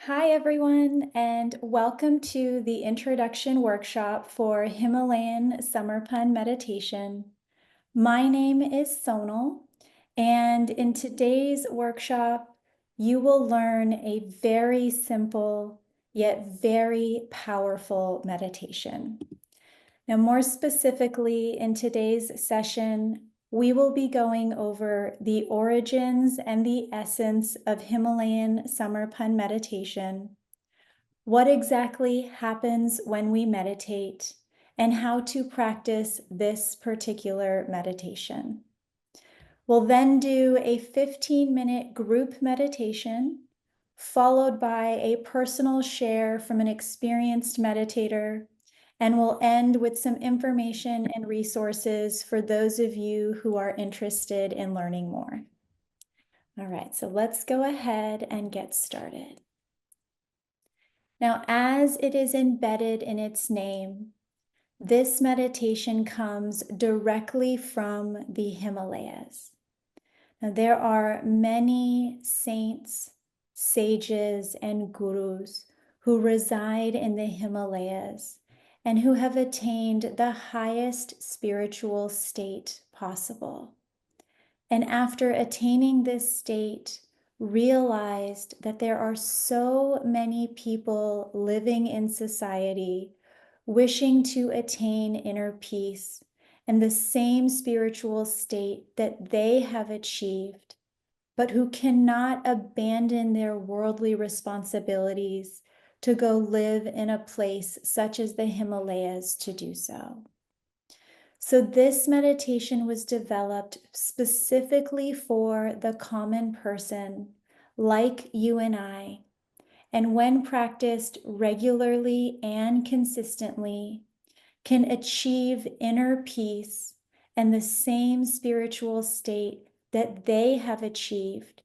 Hi, everyone, and welcome to the introduction workshop for Himalayan Samarpan Meditation. My name is Sonal, and in today's workshop, you will learn a very simple yet very powerful meditation. Now, more specifically, in today's session, we will be going over the origins and the essence of Himalayan Samarpan meditation, what exactly happens when we meditate, and how to practice this particular meditation. We'll then do a 15-minute group meditation, followed by a personal share from an experienced meditator, and we'll end with some information and resources for those of you who are interested in learning more. All right, so let's go ahead and get started. Now, as it is embedded in its name, this meditation comes directly from the Himalayas. Now, there are many saints, sages, and gurus who reside in the Himalayas and who have attained the highest spiritual state possible. And after attaining this state, realized that there are so many people living in society wishing to attain inner peace and the same spiritual state that they have achieved, but who cannot abandon their worldly responsibilities to go live in a place such as the Himalayas to do so. So this meditation was developed specifically for the common person, like you and I, and when practiced regularly and consistently, can achieve inner peace and the same spiritual state that they have achieved,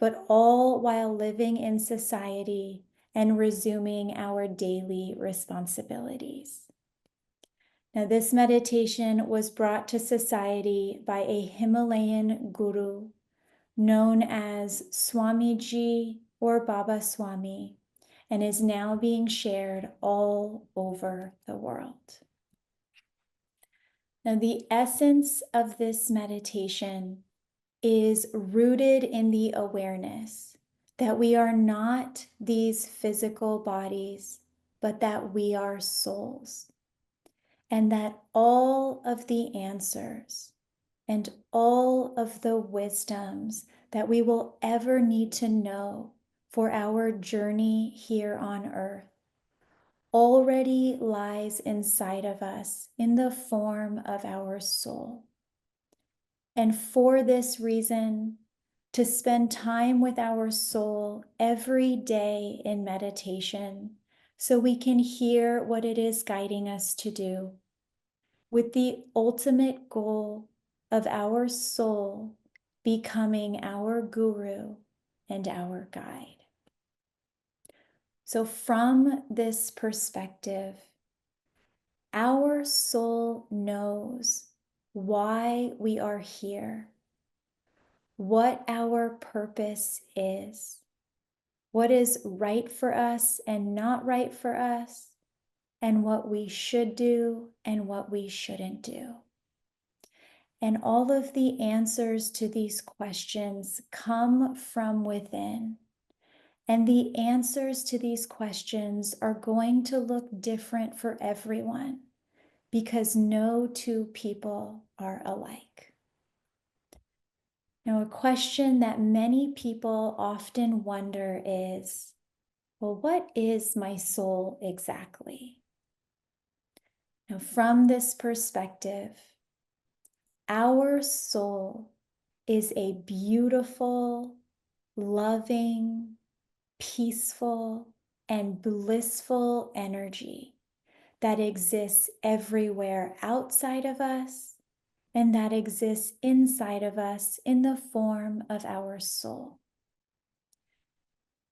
but all while living in society and resuming our daily responsibilities. Now, this meditation was brought to society by a Himalayan guru known as Swamiji or Baba Swami, and is now being shared all over the world. Now, the essence of this meditation is rooted in the awareness that we are not these physical bodies, but that we are souls. And that all of the answers and all of the wisdoms that we will ever need to know for our journey here on earth already lies inside of us in the form of our soul. And for this reason, to spend time with our soul every day in meditation so we can hear what it is guiding us to do, with the ultimate goal of our soul becoming our guru and our guide. So from this perspective, our soul knows why we are here, what our purpose is, what is right for us and not right for us, and what we should do and what we shouldn't do. And all of the answers to these questions come from within. And the answers to these questions are going to look different for everyone because no two people are alike. Now, a question that many people often wonder is, well, what is my soul exactly? Now, from this perspective, our soul is a beautiful, loving, peaceful, and blissful energy that exists everywhere outside of us and that exists inside of us in the form of our soul.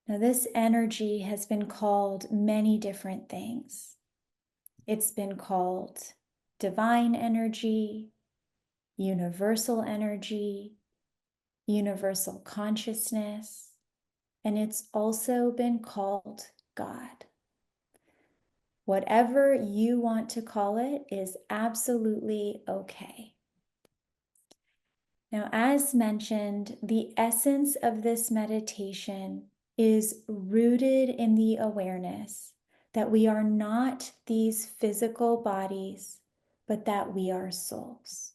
Now, this energy has been called many different things. It's been called divine energy, universal energy, universal consciousness, and it's also been called God. Whatever you want to call it is absolutely okay. Now, as mentioned, the essence of this meditation is rooted in the awareness that we are not these physical bodies, but that we are souls.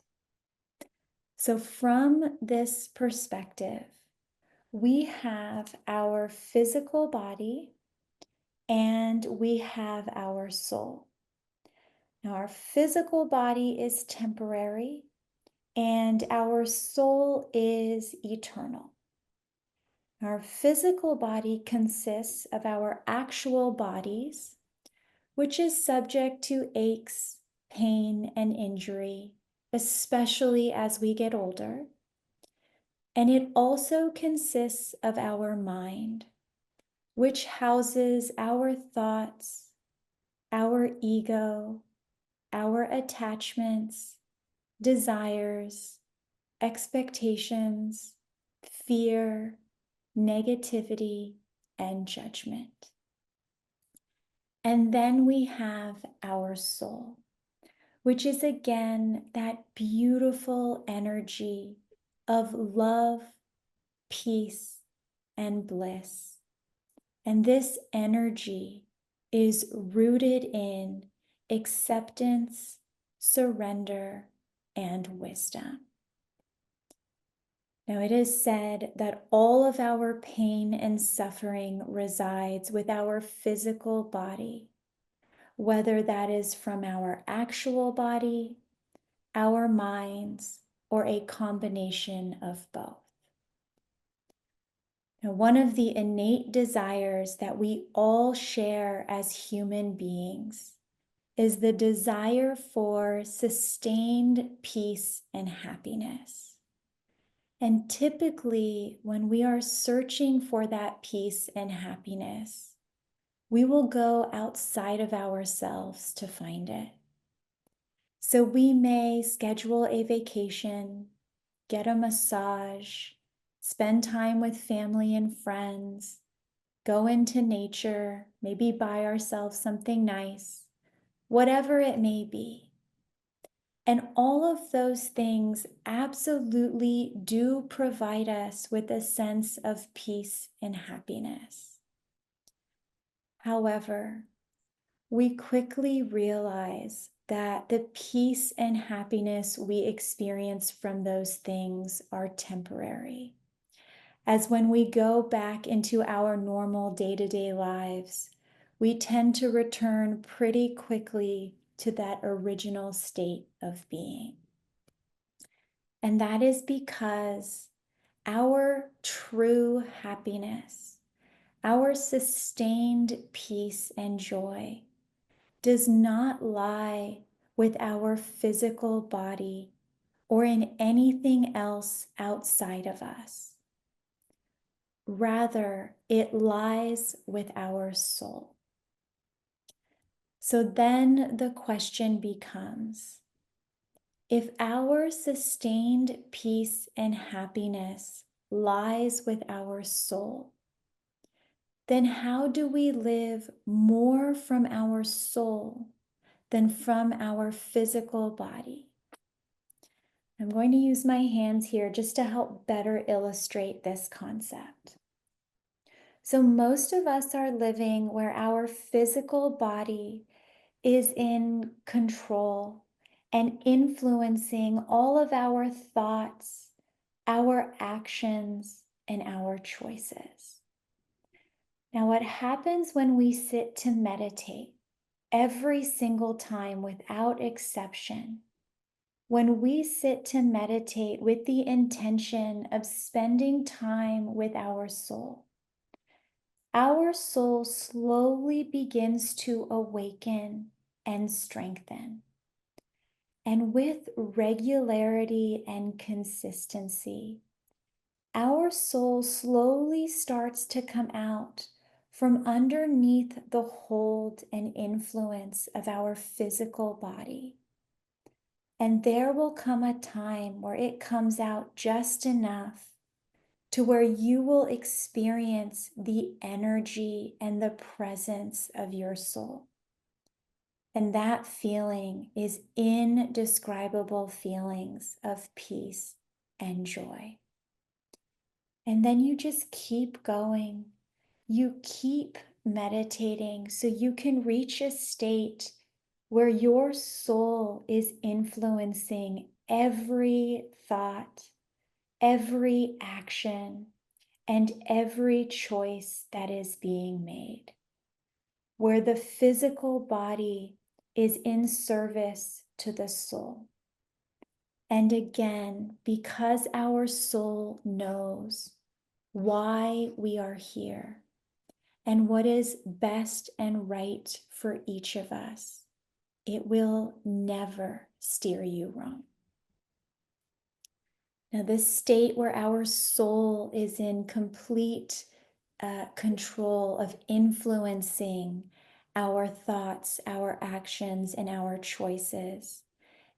So from this perspective, we have our physical body and we have our soul. Now, our physical body is temporary and our soul is eternal. Our physical body consists of our actual bodies, which is subject to aches, pain, and injury, especially as we get older. And it also consists of our mind, which houses our thoughts, our ego, our attachments, desires, expectations, fear, negativity, and judgment. And then we have our soul, which is again that beautiful energy of love, peace, and bliss. And this energy is rooted in acceptance, surrender, and wisdom. Now, it is said that all of our pain and suffering resides with our physical body, whether that is from our actual body, our minds, or a combination of both. Now, one of the innate desires that we all share as human beings is the desire for sustained peace and happiness. And typically, when we are searching for that peace and happiness, we will go outside of ourselves to find it. So we may schedule a vacation, get a massage, spend time with family and friends, go into nature, maybe buy ourselves something nice, whatever it may be. And all of those things absolutely do provide us with a sense of peace and happiness. However, we quickly realize that the peace and happiness we experience from those things are temporary. As when we go back into our normal day-to-day lives, we tend to return pretty quickly to that original state of being. And that is because our true happiness, our sustained peace and joy does not lie with our physical body or in anything else outside of us. Rather, it lies with our soul. So then the question becomes, if our sustained peace and happiness lies with our soul, then how do we live more from our soul than from our physical body? I'm going to use my hands here just to help better illustrate this concept. So most of us are living where our physical body is in control and influencing all of our thoughts, our actions, and our choices. Now, what happens when we sit to meditate every single time without exception, when we sit to meditate with the intention of spending time with our soul slowly begins to awaken and strengthen. And with regularity and consistency, our soul slowly starts to come out from underneath the hold and influence of our physical body. And there will come a time where it comes out just enough to where you will experience the energy and the presence of your soul. And that feeling is indescribable feelings of peace and joy. And then you just keep going. You keep meditating so you can reach a state where your soul is influencing every thought, every action, and every choice that is being made, where the physical body is in service to the soul. And again, because our soul knows why we are here and what is best and right for each of us, it will never steer you wrong. Now, this state where our soul is in complete control of influencing our thoughts, our actions, and our choices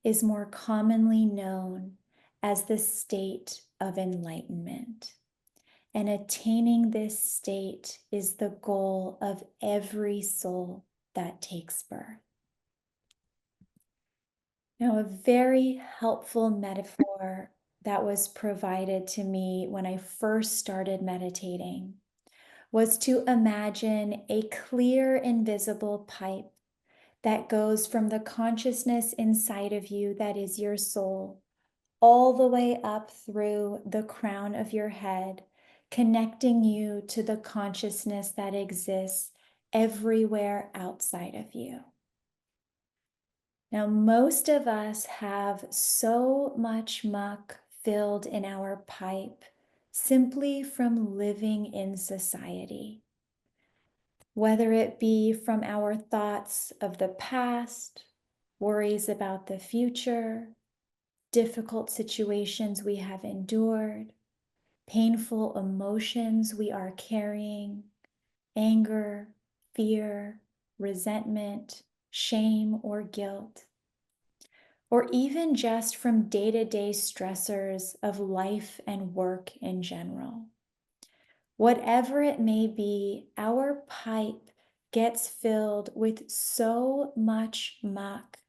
is more commonly known as the state of enlightenment. And attaining this state is the goal of every soul that takes birth. Now, a very helpful metaphor that was provided to me when I first started meditating was to imagine a clear, invisible pipe that goes from the consciousness inside of you, that is your soul, all the way up through the crown of your head, connecting you to the consciousness that exists everywhere outside of you. Now, most of us have so much muck filled in our pipe simply from living in society, whether it be from our thoughts of the past, worries about the future, difficult situations we have endured, painful emotions we are carrying, anger, fear, resentment, shame, or guilt, or even just from day-to-day stressors of life and work in general. Whatever it may be, our pipe gets filled with so much muck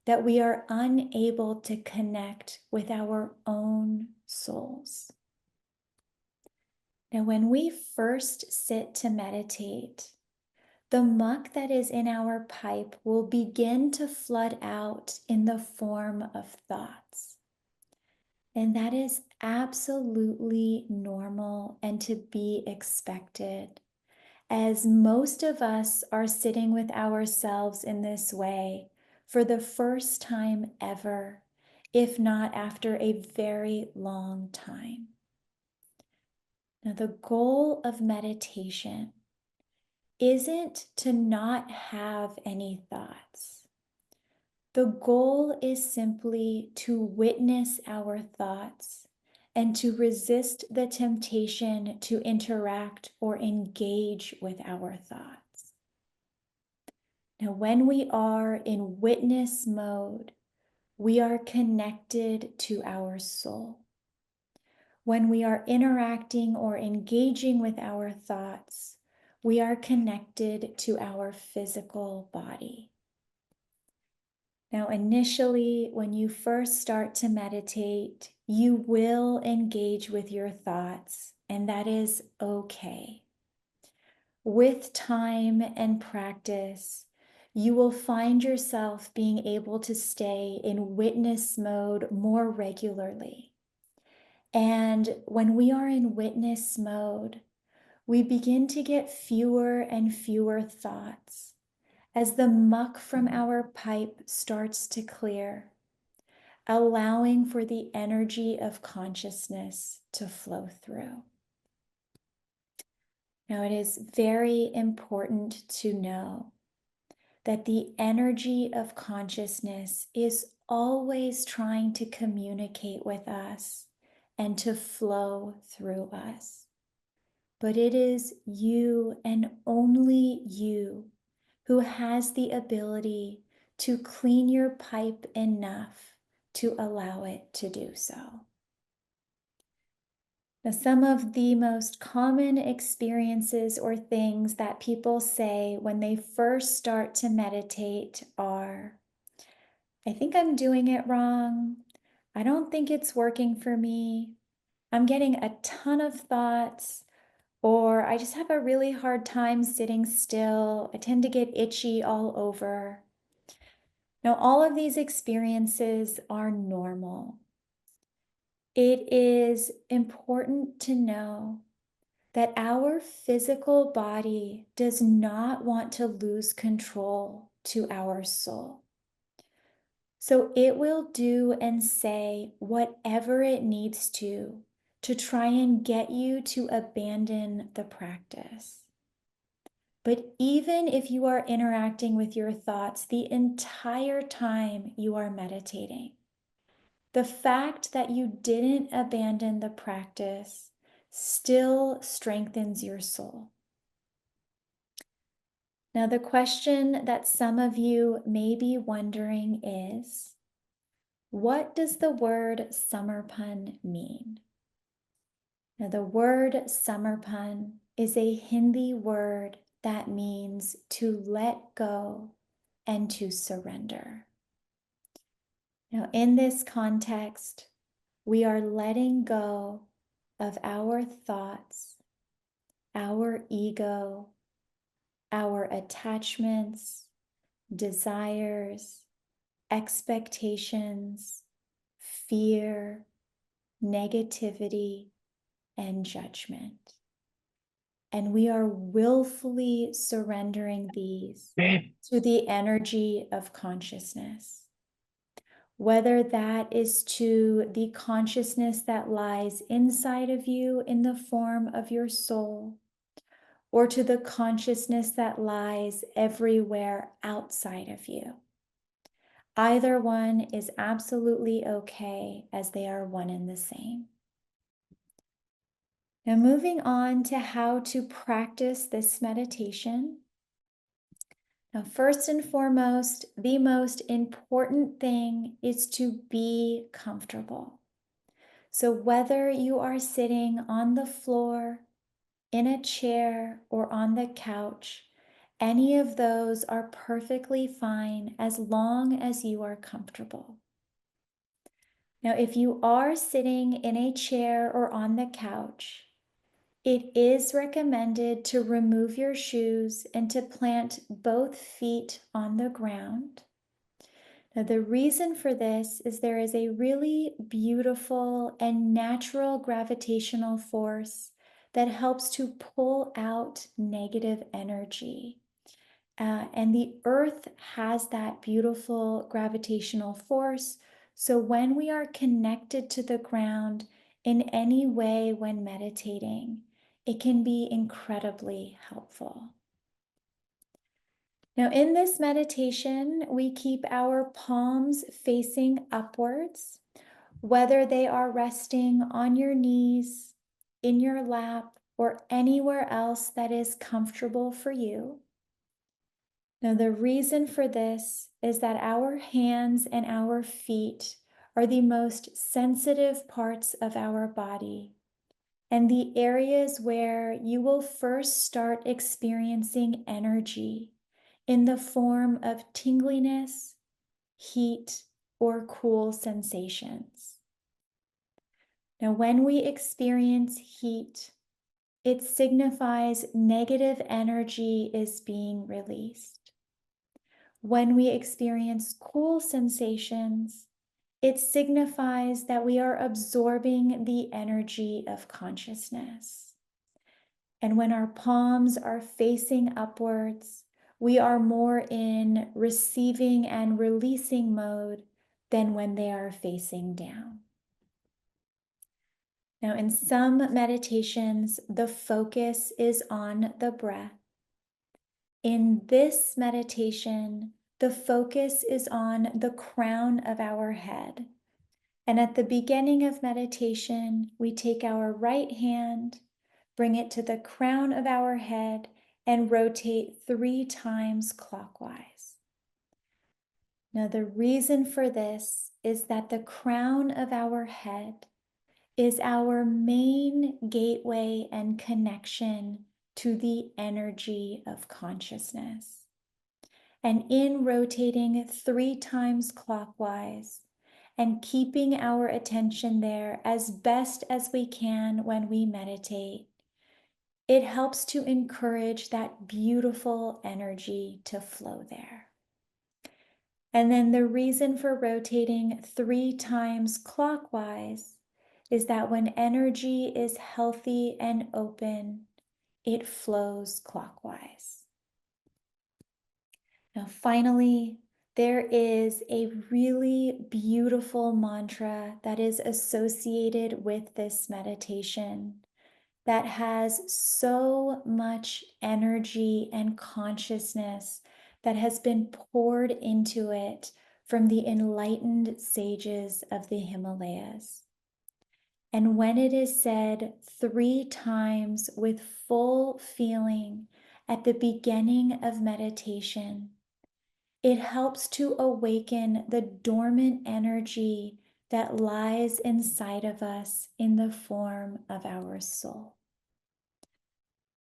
that we are unable to connect with our own souls. Now, when we first sit to meditate, the muck that is in our pipe will begin to flood out in the form of thoughts. And that is absolutely normal and to be expected, as most of us are sitting with ourselves in this way for the first time ever, if not after a very long time. Now, the goal of meditation isn't to not have any thoughts. The goal is simply to witness our thoughts and to resist the temptation to interact or engage with our thoughts. Now, when we are in witness mode, we are connected to our soul. When we are interacting or engaging with our thoughts, we are connected to our physical body. Now, initially, when you first start to meditate, you will engage with your thoughts, and that is okay. With time and practice, you will find yourself being able to stay in witness mode more regularly. And when we are in witness mode, we begin to get fewer and fewer thoughts as the muck from our pipe starts to clear, allowing for the energy of consciousness to flow through. Now, it is very important to know that the energy of consciousness is always trying to communicate with us and to flow through us. But it is you and only you who has the ability to clean your pipe enough to allow it to do so. Now, some of the most common experiences or things that people say when they first start to meditate are, I think I'm doing it wrong. I don't think it's working for me. I'm getting a ton of thoughts, or I just have a really hard time sitting still. I tend to get itchy all over. Now, all of these experiences are normal. It is important to know that our physical body does not want to lose control to our soul. So it will do and say whatever it needs to try and get you to abandon the practice. But even if you are interacting with your thoughts the entire time you are meditating, the fact that you didn't abandon the practice still strengthens your soul. Now, the question that some of you may be wondering is, what does the word Samarpan mean? Now, the word Samarpan is a Hindi word that means to let go and to surrender. Now, in this context, we are letting go of our thoughts, our ego, our attachments, desires, expectations, fear, negativity, and judgment. And we are willfully surrendering these to the energy of consciousness. Whether that is to the consciousness that lies inside of you in the form of your soul, or to the consciousness that lies everywhere outside of you. Either one is absolutely okay, as they are one and the same. Now, moving on to how to practice this meditation. Now, first and foremost, the most important thing is to be comfortable. So whether you are sitting on the floor, in a chair, or on the couch, any of those are perfectly fine as long as you are comfortable. Now, if you are sitting in a chair or on the couch, it is recommended to remove your shoes and to plant both feet on the ground. Now, the reason for this is there is a really beautiful and natural gravitational force that helps to pull out negative energy. And the earth has that beautiful gravitational force. So when we are connected to the ground in any way when meditating, it can be incredibly helpful. Now, in this meditation, we keep our palms facing upwards, whether they are resting on your knees, in your lap, or anywhere else that is comfortable for you. Now, the reason for this is that our hands and our feet are the most sensitive parts of our body, and the areas where you will first start experiencing energy in the form of tingliness, heat, or cool sensations. Now, when we experience heat, it signifies negative energy is being released. When we experience cool sensations, it signifies that we are absorbing the energy of consciousness. And when our palms are facing upwards, we are more in receiving and releasing mode than when they are facing down. Now, in some meditations, the focus is on the breath. In this meditation, the focus is on the crown of our head. And at the beginning of meditation, we take our right hand, bring it to the crown of our head, and rotate 3 times clockwise. Now, the reason for this is that the crown of our head is our main gateway and connection to the energy of consciousness. And in rotating 3 times clockwise and keeping our attention there as best as we can when we meditate, it helps to encourage that beautiful energy to flow there. And then the reason for rotating 3 times clockwise is that when energy is healthy and open, it flows clockwise. Now, finally, there is a really beautiful mantra that is associated with this meditation that has so much energy and consciousness that has been poured into it from the enlightened sages of the Himalayas. And when it is said 3 times with full feeling at the beginning of meditation, it helps to awaken the dormant energy that lies inside of us in the form of our soul.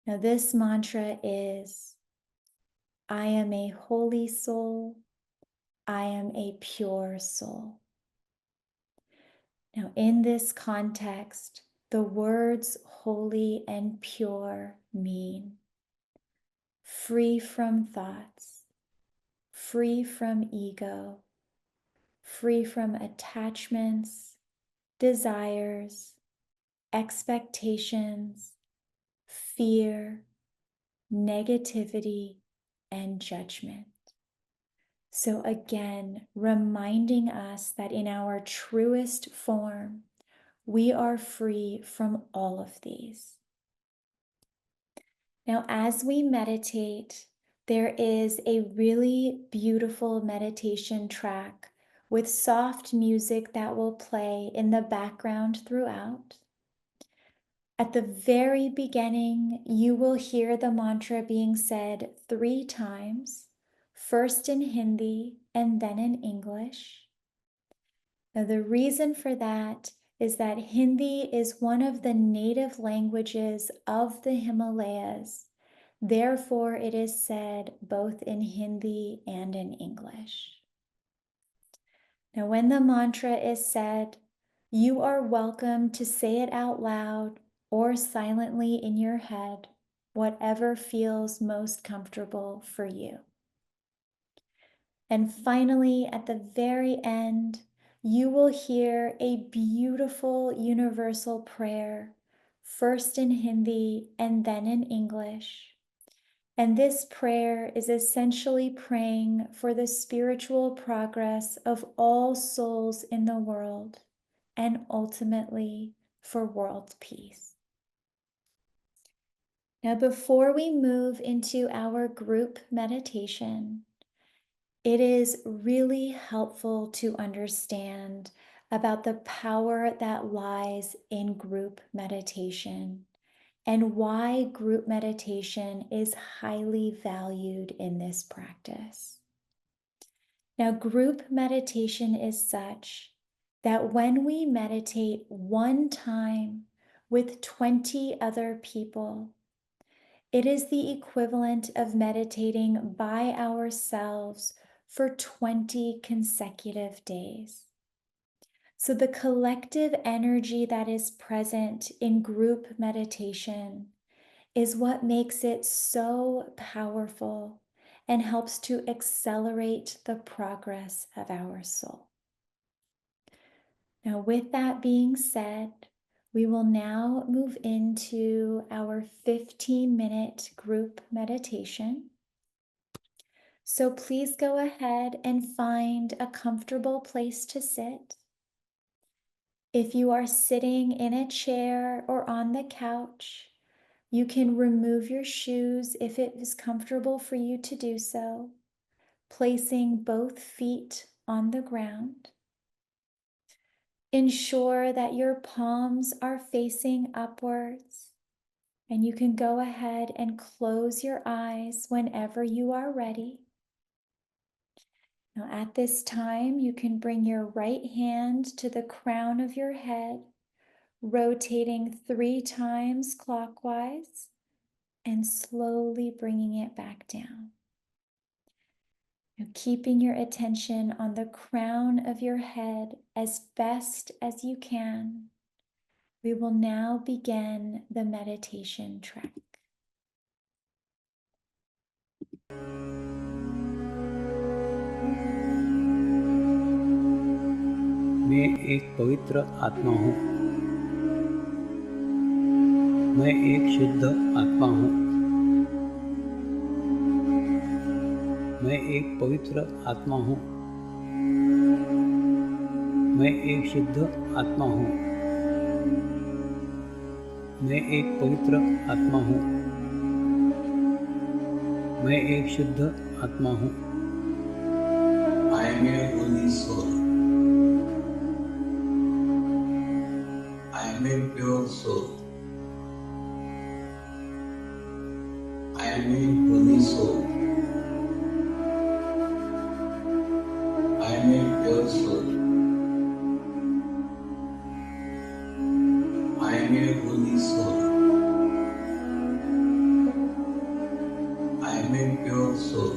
Now, this mantra is, I am a holy soul. I am a pure soul. Now, in this context, the words holy and pure mean free from thoughts, free from ego, free from attachments, desires, expectations, fear, negativity, and judgment. So again, reminding us that in our truest form, we are free from all of these. Now, as we meditate, there is a really beautiful meditation track with soft music that will play in the background throughout. At the very beginning, you will hear the mantra being said 3 times, first in Hindi and then in English. Now, the reason for that is that Hindi is one of the native languages of the Himalayas. Therefore, it is said both in Hindi and in English. Now, when the mantra is said, you are welcome to say it out loud or silently in your head, whatever feels most comfortable for you. And finally, at the very end, you will hear a beautiful universal prayer, first in Hindi and then in English. And this prayer is essentially praying for the spiritual progress of all souls in the world and ultimately for world peace. Now, before we move into our group meditation, it is really helpful to understand about the power that lies in group meditation and why group meditation is highly valued in this practice. Now, group meditation is such that when we meditate one time with 20 other people, it is the equivalent of meditating by ourselves for 20 consecutive days. So the collective energy that is present in group meditation is what makes it so powerful and helps to accelerate the progress of our soul. Now, with that being said, we will now move into our 15-minute group meditation. So please go ahead and find a comfortable place to sit. If you are sitting in a chair or on the couch, you can remove your shoes if it is comfortable for you to do so, placing both feet on the ground. Ensure that your palms are facing upwards, and you can go ahead and close your eyes whenever you are ready. Now, at this time, you can bring your right hand to the crown of your head, rotating 3 times clockwise and slowly bringing it back down. Now, keeping your attention on the crown of your head as best as you can, we will now begin the meditation track. मैं एक पवित्र आत्मा हूँ। मैं एक शुद्ध आत्मा हूँ। मैं एक पवित्र आत्मा हूँ। मैं एक शुद्ध आत्मा हूँ। मैं एक पवित्र आत्मा हूँ। मैं एक शुद्ध आत्मा हूँ। I am a holy soul. I am a pure soul. I am a holy soul. I am a pure soul. I am a holy soul. I am a pure soul.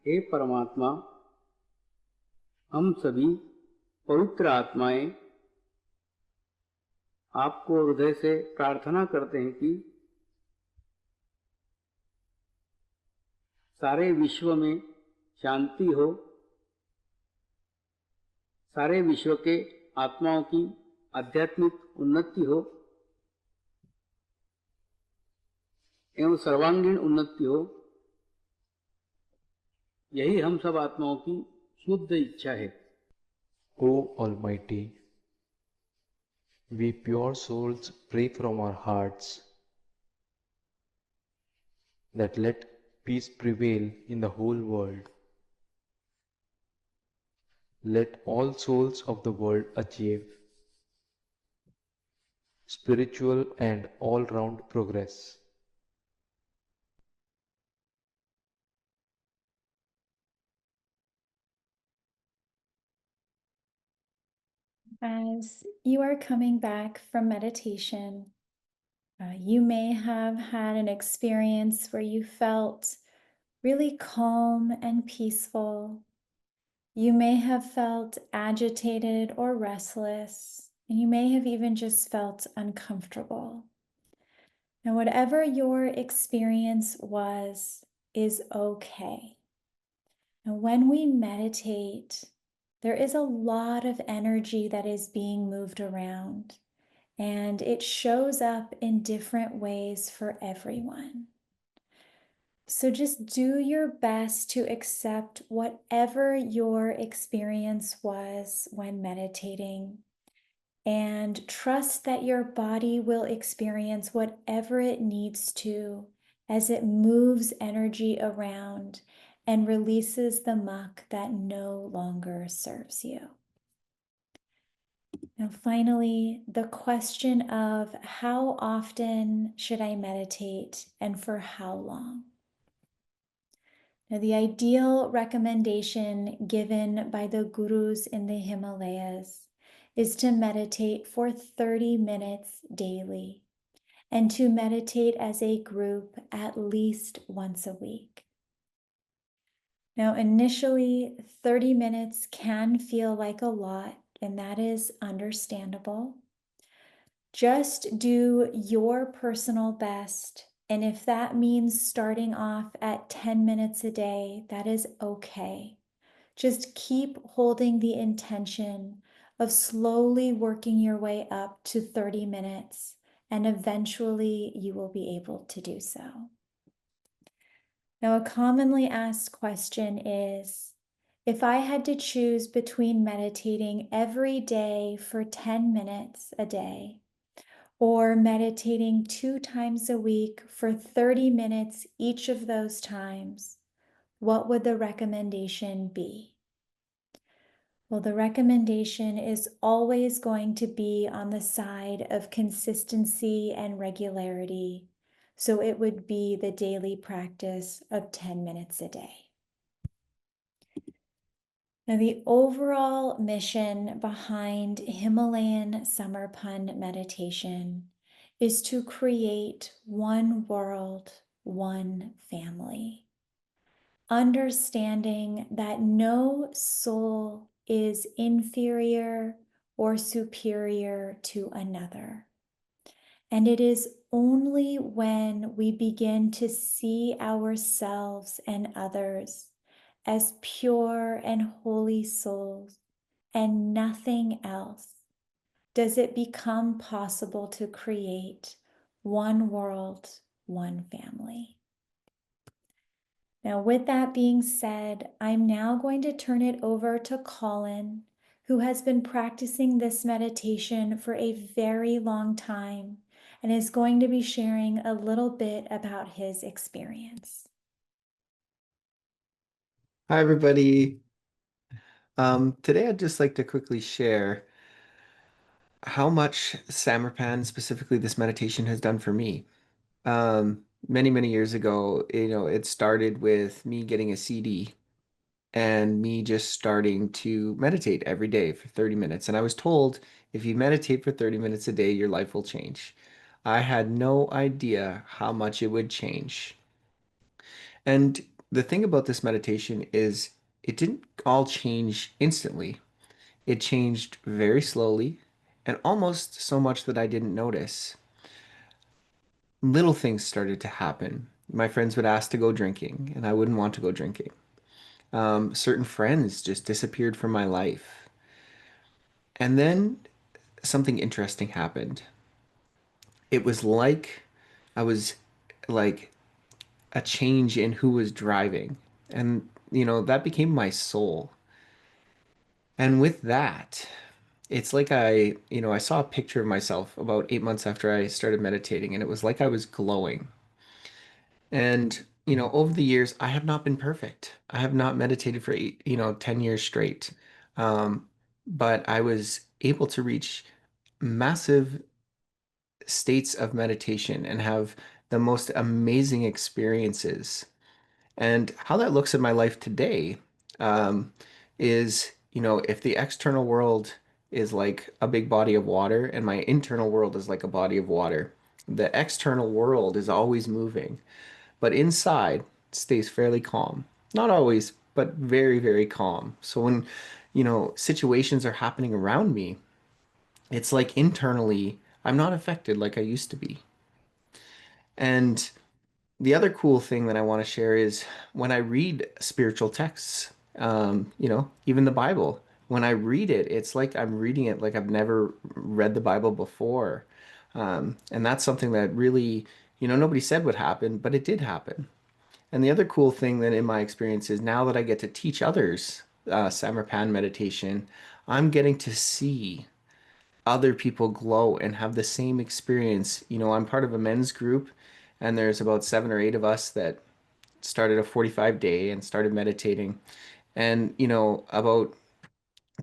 हे परमात्मा, हम सभी पवित्र आत्माएं आपको हृदय से प्रार्थना करते हैं कि सारे विश्व में शांति हो, सारे विश्व के आत्माओं की आध्यात्मिक उन्नति हो एवं सर्वांगीण उन्नति हो। यही हम सब आत्माओं की शुद्ध इच्छा है। O Almighty, we pure souls pray from our hearts that let peace prevail in the whole world. Let all souls of the world achieve spiritual and all-round progress. As you are coming back from meditation, you may have had an experience where you felt really calm and peaceful. You may have felt agitated or restless, and you may have even just felt uncomfortable. Now, whatever your experience was is okay. Now, when we meditate, there is a lot of energy that is being moved around, and it shows up in different ways for everyone. So just do your best to accept whatever your experience was when meditating, and trust that your body will experience whatever it needs to as it moves energy around and releases the muck that no longer serves you. Now, finally, the question of how often should I meditate and for how long? Now, the ideal recommendation given by the gurus in the Himalayas is to meditate for 30 minutes daily and to meditate as a group at least once a week. Now, initially, 30 minutes can feel like a lot, and that is understandable. Just do your personal best. And if that means starting off at 10 minutes a day, that is okay. Just keep holding the intention of slowly working your way up to 30 minutes, and eventually you will be able to do so. Now, a commonly asked question is, if I had to choose between meditating every day for 10 minutes a day or meditating 2 times a week for 30 minutes each of those times, what would the recommendation be? Well, the recommendation is always going to be on the side of consistency and regularity. So it would be the daily practice of 10 minutes a day. Now, the overall mission behind Himalayan Samarpan Meditation is to create one world, one family. Understanding that no soul is inferior or superior to another. And it is only when we begin to see ourselves and others as pure and holy souls and nothing else does it become possible to create one world, one family. Now, with that being said, I'm now going to turn it over to Colin, who has been practicing this meditation for a very long time and is going to be sharing a little bit about his experience. Hi, everybody. Today I'd just like to quickly share how much Samarpan, specifically this meditation, has done for me. many, many years ago, it started with me getting a CD and me just starting to meditate every day for 30 minutes. And I was told if you meditate for 30 minutes a day, your life will change. I had no idea how much it would change. And the thing about this meditation is it didn't all change instantly. It changed very slowly and almost so much that I didn't notice. Little things started to happen. My friends would ask to go drinking, and I wouldn't want to go drinking. Certain friends just disappeared from my life. And then something interesting happened. It was like I was like a change in who was driving. And, that became my soul. And with that, it's like I saw a picture of myself about 8 months after I started meditating, and it was like I was glowing. And, over the years, I have not been perfect. I have not meditated for 10 years straight. Um, but I was able to reach massive states of meditation and have the most amazing experiences. And how that looks in my life today, is, if the external world is like a big body of water and my internal world is like a body of water, the external world is always moving, but inside stays fairly calm. Not always, but very, very calm. So when, situations are happening around me, it's like internally, I'm not affected like I used to be. And the other cool thing that I want to share is when I read spiritual texts, even the Bible, when I read it, it's like I'm reading it like I've never read the Bible before. And that's something that really, nobody said would happen, but it did happen. And the other cool thing that in my experience is now that I get to teach others Samarpan meditation, I'm getting to see other people glow and have the same experience. I'm part of a men's group, and there's about 7 or 8 of us that started a 45 day and started meditating. And, about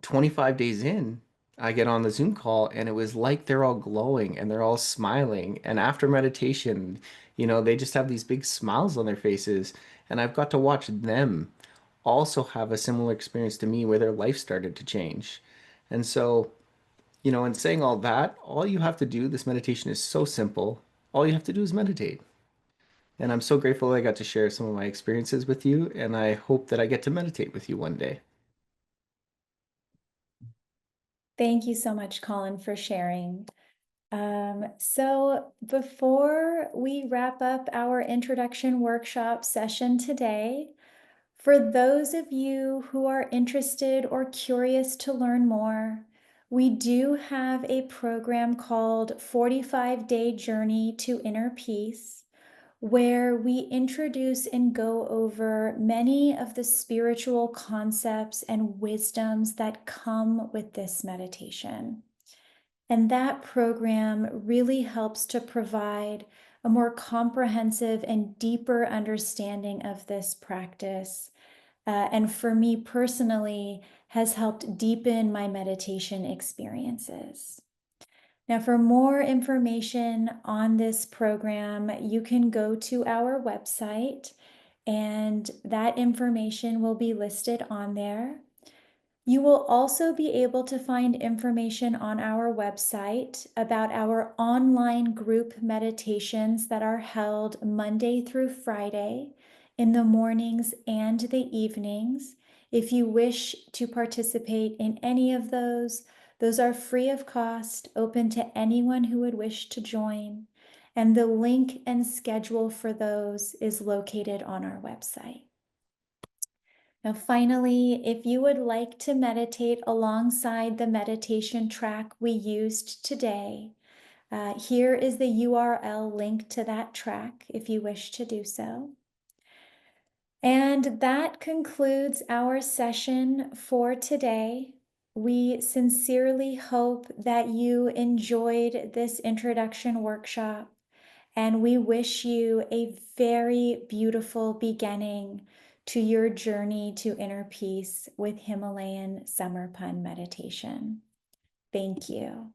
25 days in, I get on the Zoom call and it was like they're all glowing and they're all smiling. And after meditation, they just have these big smiles on their faces. And I've got to watch them also have a similar experience to me where their life started to change. And so, in saying all that, all you have to do, this meditation is so simple. All you have to do is meditate. And I'm so grateful that I got to share some of my experiences with you. And I hope that I get to meditate with you one day. Thank you so much, Colin, for sharing. So before we wrap up our introduction workshop session today, for those of you who are interested or curious to learn more, we do have a program called 45-Day Journey to Inner Peace, where we introduce and go over many of the spiritual concepts and wisdoms that come with this meditation. And that program really helps to provide a more comprehensive and deeper understanding of this practice. And for me personally, has helped deepen my meditation experiences. Now, for more information on this program, you can go to our website, and that information will be listed on there. You will also be able to find information on our website about our online group meditations that are held Monday through Friday in the mornings and the evenings. If you wish to participate in any of those are free of cost, open to anyone who would wish to join. And the link and schedule for those is located on our website. Now, finally, if you would like to meditate alongside the meditation track we used today, here is the URL link to that track if you wish to do so. And that concludes our session for today. We sincerely hope that you enjoyed this introduction workshop, and we wish you a very beautiful beginning to your journey to inner peace with Himalayan Samarpan meditation. Thank you.